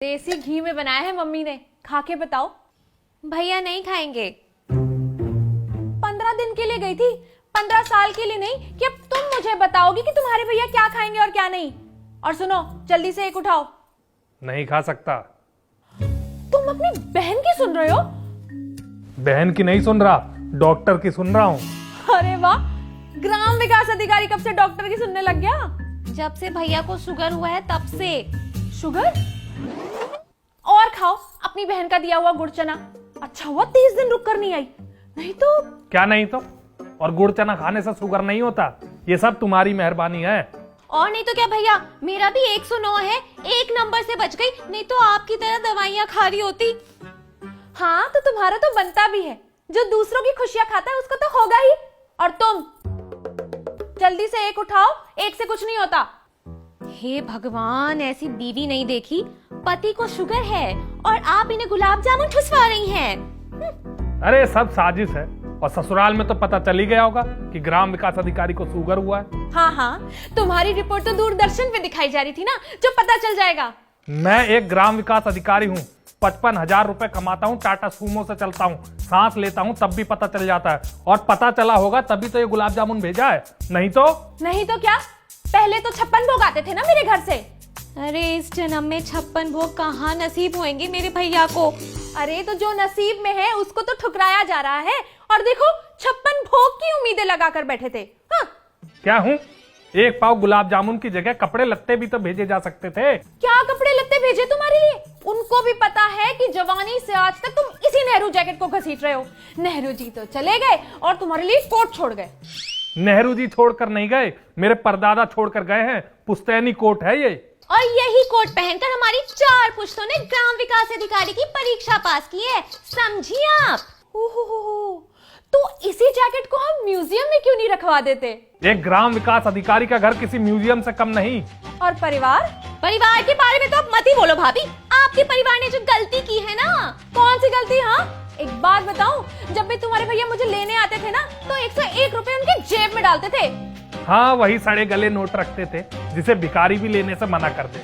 देसी घी में बनाया है मम्मी ने, खा के बताओ। भैया नहीं खाएंगे। 15 दिन के लिए गई थी, 15 साल के लिए नहीं कि अब तुम मुझे बताओगी कि तुम्हारे भैया क्या खाएंगे और क्या नहीं। और सुनो, जल्दी से एक उठाओ। नहीं खा सकता। तुम अपनी बहन की सुन रहे हो? बहन की नहीं सुन रहा, डॉक्टर की सुन रहा हूँ। अरे वाह, ग्राम विकास अधिकारी कब से डॉक्टर की सुनने लग गया? जब से भैया को शुगर हुआ है तब से। शुगर? और खाओ अपनी बहन का दिया हुआ गुड़ चना। अच्छा हुआ 30 दिन रुक कर नहीं आई, नहीं तो। क्या नहीं तो? और गुड़ चना खाने से शुगर नहीं होता, ये सब तुम्हारी मेहरबानी है। और नहीं तो क्या भैया, मेरा भी 109 है, एक नंबर से बच गई, नहीं तो आपकी तरह दवाइयाँ खा रही होती। हाँ तो तुम्हारा तो बनता भी है, जो दूसरों की खुशियां खाता है उसको तो होगा ही। और तुम जल्दी से एक उठाओ, एक से कुछ नहीं होता। हे भगवान, ऐसी बीवी नहीं देखी। पति को शुगर है और आप इन्हें गुलाब जामुन ठुसवा रही हैं। अरे सब साजिश है, और ससुराल में तो पता चल ही गया होगा कि ग्राम विकास अधिकारी को शुगर हुआ है। हाँ हाँ, तुम्हारी रिपोर्ट तो दूरदर्शन पे दिखाई जा रही थी ना, जो पता चल जाएगा। मैं एक ग्राम विकास अधिकारी हूँ, 55,000 रुपए कमाता हूँ, टाटा सूमो से चलता हूँ, सांस लेता हूँ, तब भी पता चल जाता है। और पता चला होगा तभी तो ये गुलाब जामुन भेजा है, नहीं तो। नहीं तो क्या, पहले तो 56 भोग आते थे ना मेरे घर से। अरे इस जन्म में 56 भोग कहाँ नसीब होंगे मेरे भैया को। अरे तो जो नसीब में है उसको तो ठुकराया जा रहा है। और देखो 56 भोग की उम्मीदें लगाकर बैठे थे। हाँ। क्या हूँ, एक पाव गुलाब जामुन की जगह कपड़े लत्ते भी तो भेजे जा सकते थे। क्या कपड़े लत्ते भेजे तुम्हारे लिए? उनको भी पता है कि जवानी से आज तक तुम इसी नेहरू जैकेट को घसीट रहे हो। नेहरू जी तो चले गए और तुम्हारे लिए कोट छोड़ गए। नेहरू जी छोड़कर नहीं गए, मेरे परदादा छोड़कर गए हैं। पुश्तैनी कोट है ये। और यही कोट पहनकर हमारी 4 पुश्तों ने ग्राम विकास अधिकारी की परीक्षा पास की है, समझिए आप। ओहो, तो इसी जैकेट को हम म्यूजियम में क्यों नहीं रखवा देते? एक ग्राम विकास अधिकारी का घर किसी म्यूजियम से कम नहीं। और परिवार? परिवार के बारे में तो आप मत ही बोलो भाभी। आपके परिवार ने जो गलती की है ना। कौन सी गलती? हाँ, एक बात बताऊं, जब भी तुम्हारे भैया मुझे लेने आते थे ना, तो 101 रुपए उनके जेब में डालते थे। हाँ, वही सड़े गले नोट रखते थे जिसे भिखारी भी लेने से मना कर दे।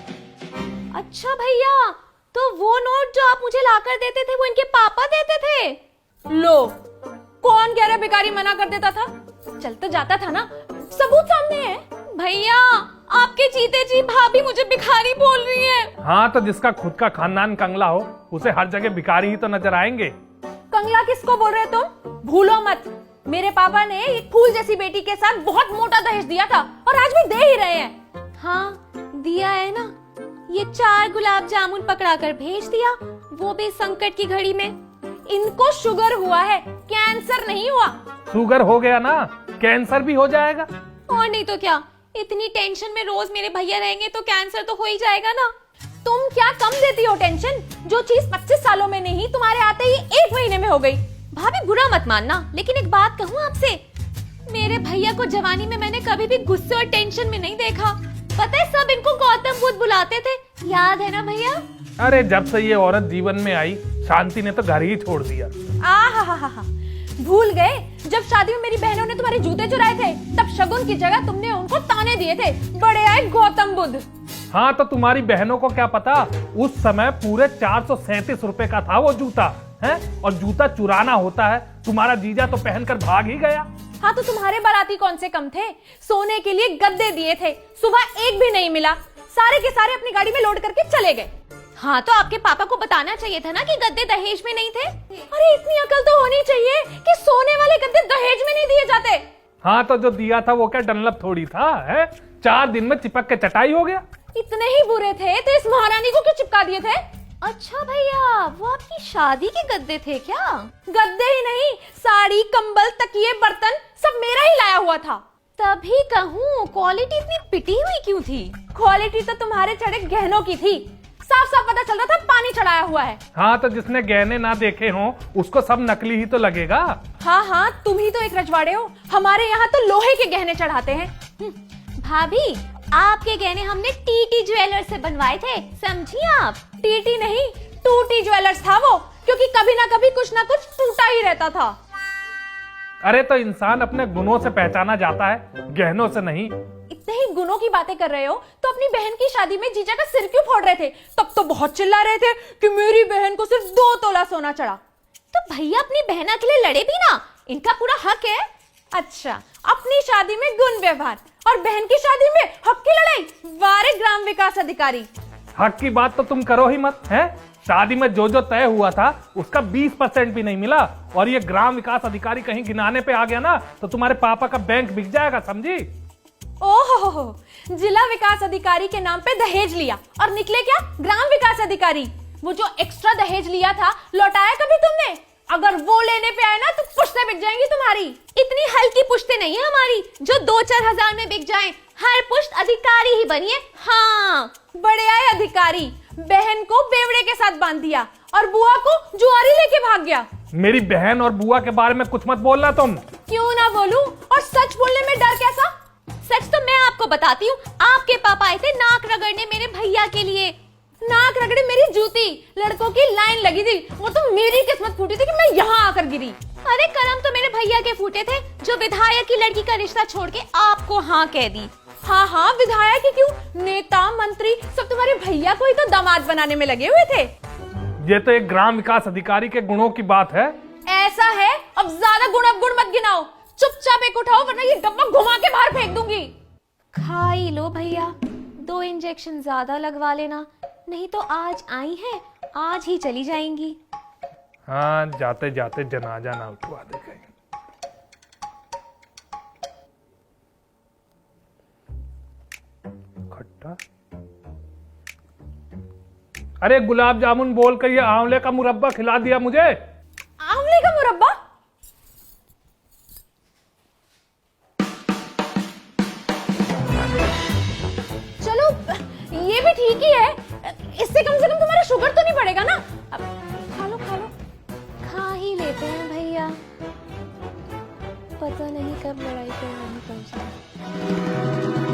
अच्छा भैया, तो वो नोट जो आप मुझे लाकर देते थे वो इनके पापा देते थे? लो, कौन कह रहा भिखारी मना कर देता था? चल तो जाता था ना, सबूत सामने है। भैया, आपके जीते जी भाभी मुझे भिखारी बोल रही है। हाँ, तो जिसका खुद का खानदान कंगला हो उसे हर जगह भिखारी ही तो नजर आएंगे। कंगला किसको बोल रहे तुम? भूलो मत, मेरे पापा ने एक फूल जैसी बेटी के साथ बहुत मोटा दहेज दिया था और आज भी दे ही रहे हैं। हाँ, दिया है ना। ये 4 गुलाब जामुन पकड़ा कर भेज दिया, वो भी संकट की घड़ी में। इनको शुगर हुआ है, कैंसर नहीं हुआ। शुगर हो गया ना, कैंसर भी हो जाएगा। और नहीं तो क्या, इतनी टेंशन में रोज मेरे भैया रहेंगे तो कैंसर तो हो ही जाएगा ना। तुम क्या कम देती हो टेंशन? जो चीज 25 सालों में नहीं, तुम्हारे आते ही 1 महीने में हो गई। भाभी बुरा मत मानना, लेकिन एक बात कहूँ आपसे, मेरे भैया को जवानी में मैंने कभी भी गुस्से और टेंशन में नहीं देखा। पता है, सब इनको गौतम बुद्ध बुलाते थे, याद है ना भैया? अरे जब से ये औरत जीवन में आई, शांति ने तो घर ही छोड़ दिया। आहा, भूल गए जब शादी में मेरी बहनों ने तुम्हारे जूते चुराए थे, तब शगुन की जगह तुमने उनको ताने दिए थे, बड़े आए गौतम बुद्ध। हाँ, तो तुम्हारी बहनों को क्या पता, उस समय पूरे 437 रुपए का था वो जूता है। और जूता चुराना होता है, तुम्हारा जीजा तो पहनकर भाग ही गया। हाँ, तो तुम्हारे बाराती कौन से कम थे? सोने के लिए गद्दे दिए थे, सुबह एक भी नहीं मिला, सारे के सारे अपनी गाड़ी में लोड करके चले गए। हाँ, तो आपके पापा को बताना चाहिए था ना कि गद्दे दहेज में नहीं थे। अरे इतनी अकल तो होनी चाहिए कि सोने वाले गद्दे दहेज में नहीं दिए जाते। हाँ, तो जो दिया था वो क्या डनलप थोड़ी था है? 4 दिन में चिपक के चटाई हो गया। इतने ही बुरे थे तो इस महारानी को क्यों चिपका दिए थे? अच्छा भैया, वो आपकी शादी के गद्दे थे क्या? गद्दे ही नहीं, साड़ी, कंबल, तकिए, बर्तन सब मेरा ही लाया हुआ था। तभी कहूँ, क्वालिटी इतनी पिटी हुई क्यों थी? क्वालिटी तो तुम्हारे चढ़े गहनों की थी, साफ साफ पता चल रहा था पानी चढ़ाया हुआ है। हाँ, तो जिसने गहने ना देखे हों उसको सब नकली ही तो लगेगा। हाँ, तुम ही तो एक रजवाड़े हो, हमारे यहाँ तो लोहे के गहने चढ़ाते हैं। भाभी, आपके गहने हमने टीटी ज्वेलर्स से बनवाए थे, समझिए आप। टीटी नहीं, टूटी ज्वेलर्स था वो, क्योंकि कभी ना कभी कुछ ना कुछ टूटा ही रहता था। अरे तो इंसान अपने गुणों से पहचाना जाता है, गहनों से नहीं। नहीं गुणों की बातें कर रहे हो तो अपनी बहन की शादी में जीजा का सिर क्यों फोड़ रहे थे? तब तो बहुत चिल्ला रहे थे कि मेरी बहन को सिर्फ 2 तोला सोना चढ़ा। तो भैया अपनी बहना के लिए लड़े भी ना, इनका पूरा हक है। अच्छा, अपनी शादी में गुण व्यवहार और बहन की शादी में हक की लड़ाई। वारे ग्राम विकास अधिकारी, हक की बात तो तुम करो ही मत है। शादी में जो जो तय हुआ था उसका 20% भी नहीं मिला, और ये ग्राम विकास अधिकारी कहीं गिनाने पे आ गया ना तो तुम्हारे पापा का बैंक बिक जाएगा, समझी? ओहो, जिला विकास अधिकारी के नाम पे दहेज लिया और निकले क्या ग्राम विकास अधिकारी। वो जो एक्स्ट्रा दहेज लिया था लौटाया कभी तुमने? अगर वो लेने पे आए ना तो पुश्तें बिक जाएंगी तुम्हारी। इतनी हल्की पुश्तें नहीं है हमारी जो 2-4 हजार में बिक जाएं। हर पुश्त अधिकारी ही बनिए। हाँ, बड़े आए अधिकारी, बहन को बेवड़े के साथ बांध दिया और बुआ को जुआरी लेके भाग गया। मेरी बहन और बुआ के बारे में कुछ मत बोलना तुम। क्यों ना बोलूं, और सच बोलने में डर कैसा? सच तो मैं आपको बताती हूँ। आपके पापा आए थे नाक रगड़ने मेरे भैया के लिए। नाक रगड़े मेरी जूती, लड़कों की लाइन लगी थी। वो तो मेरी किस्मत फूटी थी कि मैं यहाँ आकर गिरी। अरे करम तो मेरे भैया के फूटे थे जो विधायक की लड़की का रिश्ता छोड़ के आपको हाँ कह दी। हाँ, विधायक ही क्यों, नेता मंत्री सब तुम्हारे भैया को ही तो दामाद बनाने में लगे हुए थे। ये तो एक ग्राम विकास अधिकारी के गुणों की बात है। ऐसा है, अब ज्यादा गुण अवगुण मत गिनाओ, चुपचाप एक उठाओ वरना ये डब्बा घुमा के बाहर फेंक दूंगी। खा ही लो भैया, 2 इंजेक्शन ज्यादा लगवा लेना, नहीं तो आज आई हैं, आज ही चली जाएंगी। हाँ, जाते जाते जनाजा ना उठवा दे कहीं। खट्टा, अरे गुलाब जामुन बोल कर ये आंवले का मुरब्बा खिला दिया मुझे। आंवले का मुरब्बा? चलो ये भी ठीक ही है, इससे कम से कम तुम्हारा शुगर तो नहीं बढ़ेगा ना। अब खा लो खा ही लेते हैं भैया, पता नहीं कब लड़ाई करनी पड़ जाए।